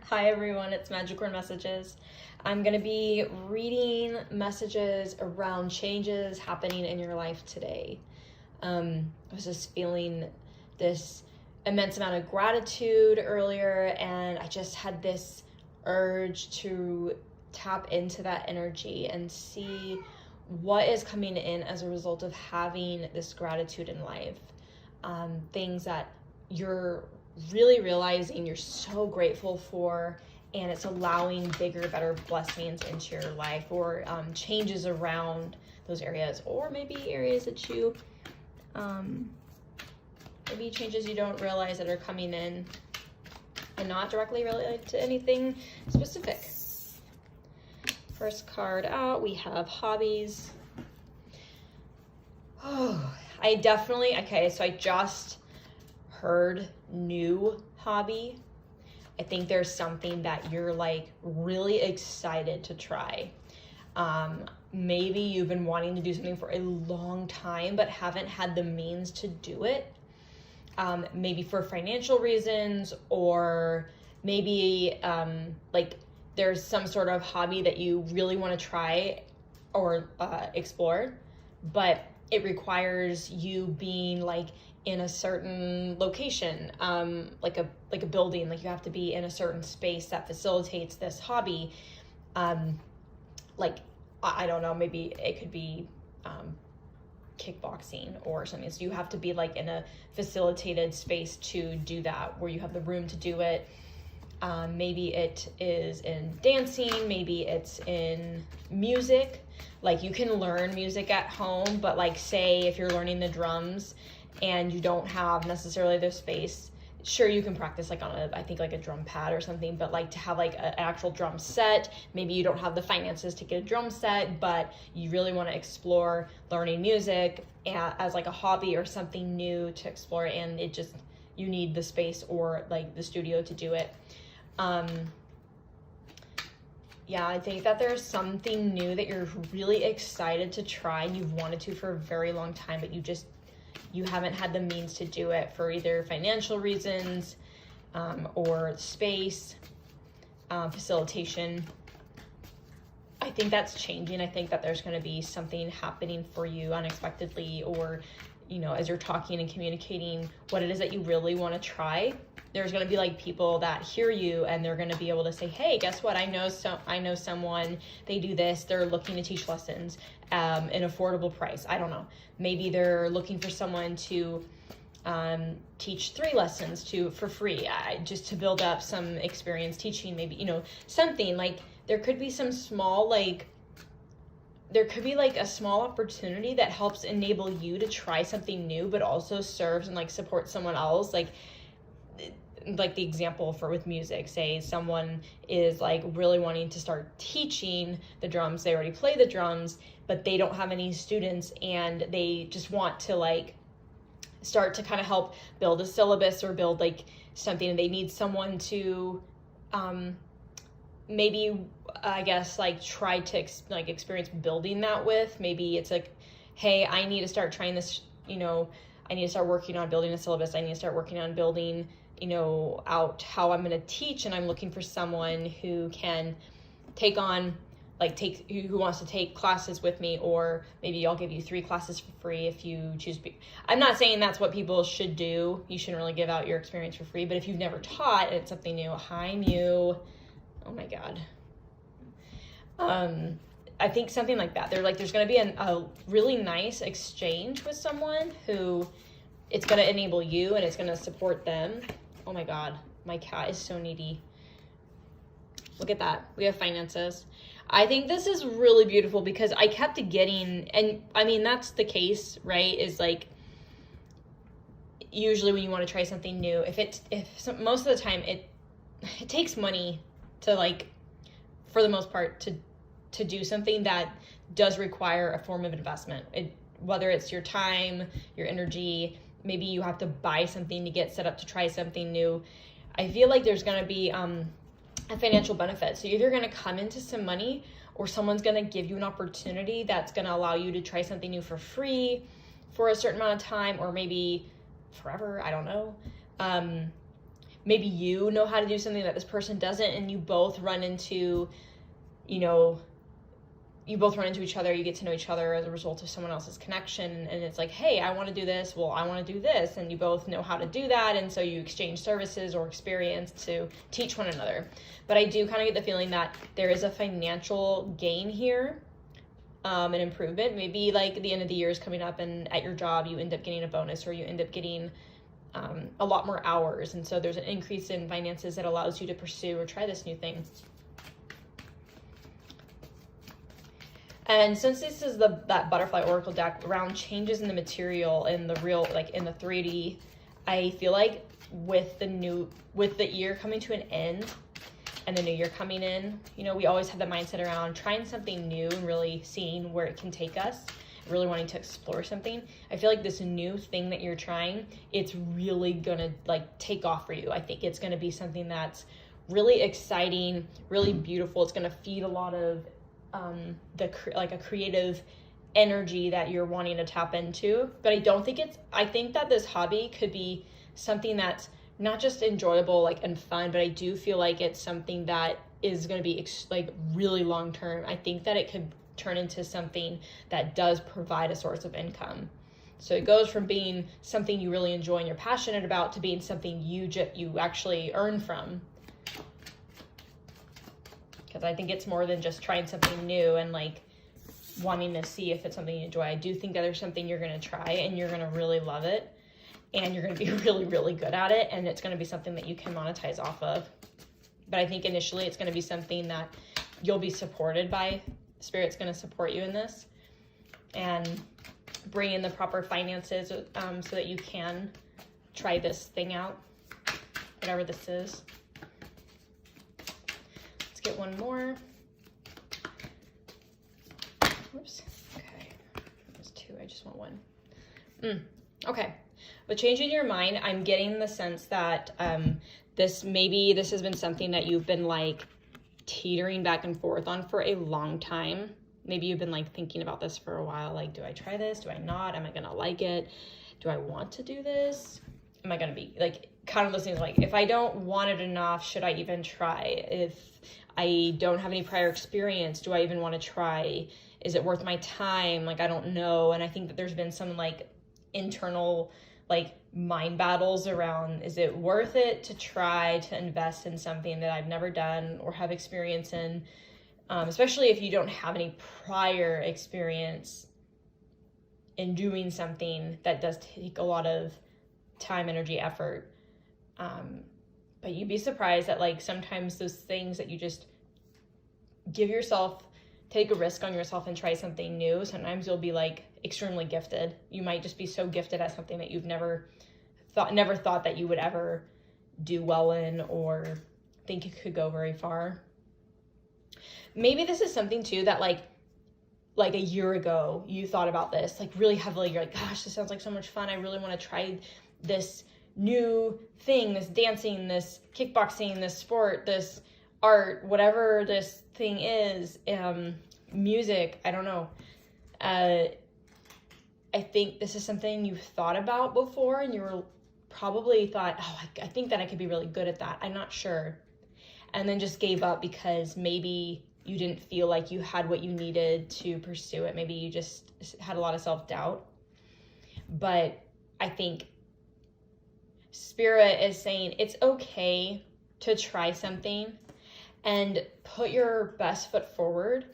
Hi everyone, it's Madgicorn Messages. I'm going to be reading messages around changes happening in your life today. I was just feeling this immense amount of gratitude earlier, and I just had this urge to tap into that energy and see what is coming in as a result of having this gratitude in life. Things that you're really realizing you're so grateful for, and it's allowing bigger, better blessings into your life, or changes around those areas, or maybe areas that you maybe changes you don't realize that are coming in and not directly related to anything specific. First card out, we have hobbies. Oh, so I just heard new hobby. I think there's something that you're like really excited to try. Maybe you've been wanting to do something for a long time but haven't had the means to do it. Maybe for financial reasons, or maybe like there's some sort of hobby that you really want to try or explore, but it requires you being like in a certain location, like a building, like you have to be in a certain space that facilitates this hobby. Like, I don't know, maybe it could be kickboxing or something. So you have to be like in a facilitated space to do that, where you have the room to do it. Maybe it is in dancing, maybe it's in music. Like you can learn music at home, but like say if you're learning the drums and you don't have necessarily the space, sure, you can practice like on I think like a drum pad or something, but like to have like an actual drum set, maybe you don't have the finances to get a drum set, but you really want to explore learning music as like a hobby or something new to explore, and it just, you need the space or like the studio to do it. Yeah, I think that there's something new that you're really excited to try and you've wanted to for a very long time, but you haven't had the means to do it for either financial reasons, or space, facilitation. I think that's changing. I think that there's going to be something happening for you unexpectedly, or, you know, as you're talking and communicating what it is that you really want to try. There's going to be like people that hear you and they're going to be able to say, hey, guess what? I know someone, they do this. They're looking to teach lessons an affordable price. I don't know. Maybe they're looking for someone to teach 3 lessons for free, just to build up some experience teaching, maybe, you know, something like there could be some small, like there could be like a small opportunity that helps enable you to try something new, but also serves and like supports someone else. Like the example with music, say someone is like really wanting to start teaching the drums. They already play the drums, but they don't have any students, and they just want to like start to kind of help build a syllabus or build like something, and they need someone to maybe, I guess, like try to experience building that with. Maybe it's like, hey, I need to start trying this, you know, I need to start working on building a syllabus. I need to start working on building, you know, out how I'm going to teach, and I'm looking for someone who can take on, who wants to take classes with me, or maybe I'll give you 3 classes for free if you choose to be. I'm not saying that's what people should do. You shouldn't really give out your experience for free, but if you've never taught and it's something new, hi Mew, oh my God. I think something like that. There's going to be a really nice exchange with someone who it's going to enable you and it's going to support them. Oh my God, my cat is so needy. Look at that. We have finances. I think this is really beautiful because I kept getting, and I mean, that's the case, right? Is like, usually when you want to try something new, most of the time it takes money to, like, for the most part, to do something that does require a form of investment. Whether it's your time, your energy, maybe you have to buy something to get set up to try something new. I feel like there's going to be a financial benefit. So you're going to come into some money, or someone's going to give you an opportunity that's going to allow you to try something new for free for a certain amount of time, or maybe forever. I don't know. maybe you know how to do something that this person doesn't, and you both run into, you know, you both run into each other, you get to know each other as a result of someone else's connection, and it's like, hey, I want to do this, well, I want to do this, and you both know how to do that, and so you exchange services or experience to teach one another. But I do kind of get the feeling that there is a financial gain here, an improvement. Maybe like the end of the year is coming up, and at your job you end up getting a bonus, or you end up getting a lot more hours, and so there's an increase in finances that allows you to pursue or try this new thing. And since this is that butterfly oracle deck around changes in the material in the real, like in the 3D, I feel like with the year coming to an end and the new year coming in, you know, we always have the mindset around trying something new and really seeing where it can take us, really wanting to explore something. I feel like this new thing that you're trying, it's really gonna like take off for you. I think it's gonna be something that's really exciting, really beautiful. It's gonna feed a lot of a creative energy that you're wanting to tap into. But I think that this hobby could be something that's not just enjoyable and fun, but I do feel like it's something that is going to be really long term. I think that it could turn into something that does provide a source of income. So it goes from being something you really enjoy and you're passionate about to being something you actually earn from. Because I think it's more than just trying something new and wanting to see if it's something you enjoy. I do think that there's something you're going to try and you're going to really love it, and you're going to be really, really good at it, and it's going to be something that you can monetize off of. But I think initially it's going to be something that you'll be supported by. Spirit's going to support you in this and bring in the proper finances so that you can try this thing out, whatever this is. Get one more. Whoops. Okay. There's two. I just want one. Okay. With changing your mind, I'm getting the sense that this has been something that you've been teetering back and forth on for a long time. Maybe you've been thinking about this for a while. Do I try this? Do I not? Am I gonna like it? Do I want to do this? Am I gonna be kind of listening to if I don't want it enough, should I even try? If I don't have any prior experience, do I even want to try? Is it worth my time? I don't know. And I think that there's been some internal mind battles around, is it worth it to try to invest in something that I've never done or have experience in, especially if you don't have any prior experience in doing something that does take a lot of time, energy, effort. But you'd be surprised that sometimes those things that you just take a risk on yourself and try something new, sometimes you'll be extremely gifted. You might just be so gifted at something that you've never thought that you would ever do well in or think it could go very far. Maybe this is something too that a year ago you thought about this really heavily. You're gosh, this sounds like so much fun. I really want to try this new thing, this dancing, this kickboxing, this sport, this art, whatever this thing is, music, I don't know. I think this is something you've thought about before, and you were probably thought, oh, I think that I could be really good at that. I'm not sure. And then just gave up because maybe you didn't feel like you had what you needed to pursue it. Maybe you just had a lot of self-doubt. But I think Spirit is saying it's okay to try something and put your best foot forward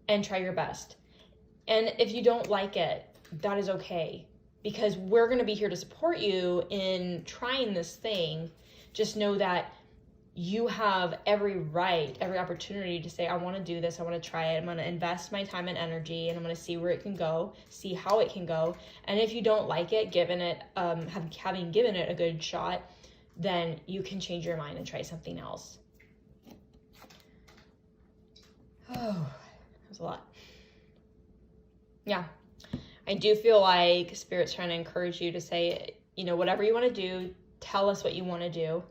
and try your best. And if you don't like it, that is okay, because we're going to be here to support you in trying this thing. Just know that you have every right, every opportunity to say, I want to do this, I want to try it, I'm going to invest my time and energy, and I'm going to see where it can go, see how it can go. And if you don't like it, having given it a good shot, then you can change your mind and try something else. Oh, that was a lot. Yeah, I do feel like Spirit's trying to encourage you to say, whatever you want to do, tell us what you want to do.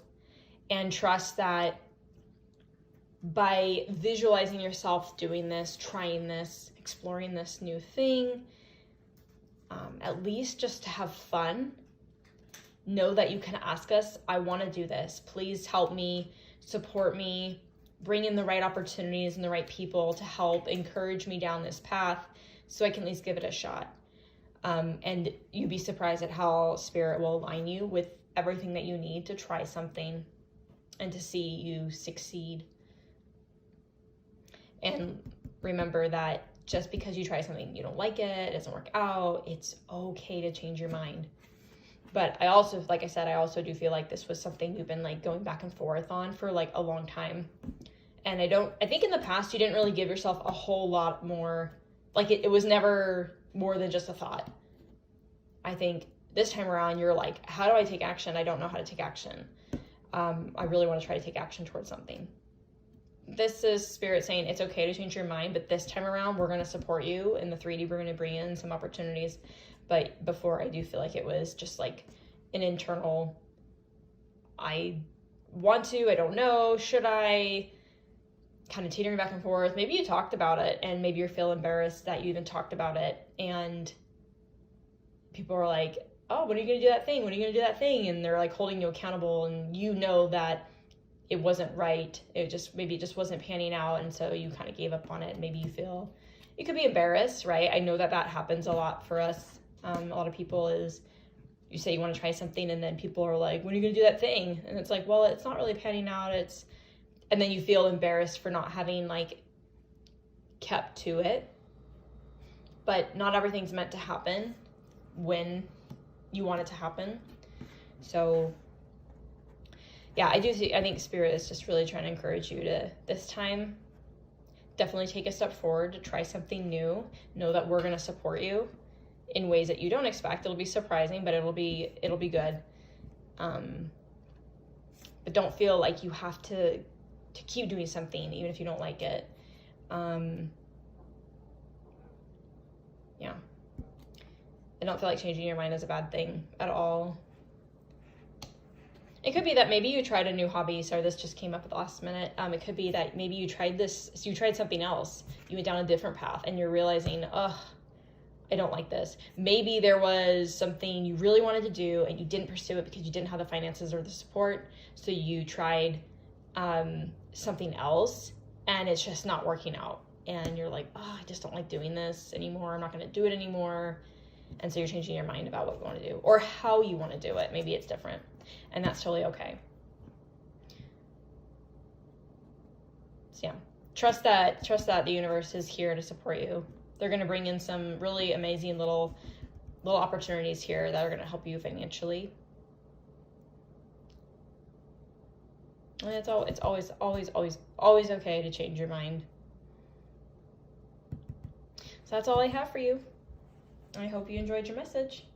And trust that by visualizing yourself doing this, trying this, exploring this new thing, at least just to have fun, know that you can ask us, I want to do this. Please help me, support me, bring in the right opportunities and the right people to help encourage me down this path so I can at least give it a shot. And you'd be surprised at how Spirit will align you with everything that you need to try something and to see you succeed. And remember that just because you try something, you don't like it, it doesn't work out, it's okay to change your mind. But I also, like I said, I also do feel like this was something you've been like going back and forth on for like a long time. And I think in the past you didn't really give yourself a whole lot more, like it was never more than just a thought. I think this time around you're like, how do I take action? I don't know how to take action. I really want to try to take action towards something. This is Spirit saying it's okay to change your mind, but this time around we're going to support you in the 3D. We're going to bring in some opportunities. But before, I do feel like it was just like an internal, I want to, I don't know, should I, kind of teetering back and forth. Maybe you talked about it and maybe you feel embarrassed that you even talked about it, and people are like, oh, when are you going to do that thing? When are you going to do that thing? And they're like holding you accountable, and you know that it wasn't right. Maybe it just wasn't panning out, and so you kind of gave up on it. Maybe you feel, you could be embarrassed, right? I know that happens a lot for us. A lot of people is, you say you want to try something, and then people are like, when are you going to do that thing? And it's like, well, it's not really panning out. And then you feel embarrassed for not having like kept to it. But not everything's meant to happen when you want it to happen. So yeah, I think Spirit is just really trying to encourage you to, this time, definitely take a step forward to try something new. Know that we're going to support you in ways that you don't expect. It'll be surprising, but it'll be good. But don't feel like you have to keep doing something even if you don't like it. Yeah. I don't feel like changing your mind is a bad thing at all. It could be that maybe you tried a new hobby. Sorry, this just came up at the last minute. It could be that maybe you tried something else. You went down a different path and you're realizing, I don't like this. Maybe there was something you really wanted to do and you didn't pursue it because you didn't have the finances or the support. So you tried something else and it's just not working out. And you're like, I just don't like doing this anymore. I'm not going to do it anymore. And so you're changing your mind about what you want to do or how you want to do it. Maybe it's different, and that's totally okay. So yeah, trust that the universe is here to support you. They're going to bring in some really amazing little opportunities here that are going to help you financially. And it's always okay to change your mind. So that's all I have for you. I hope you enjoyed your message.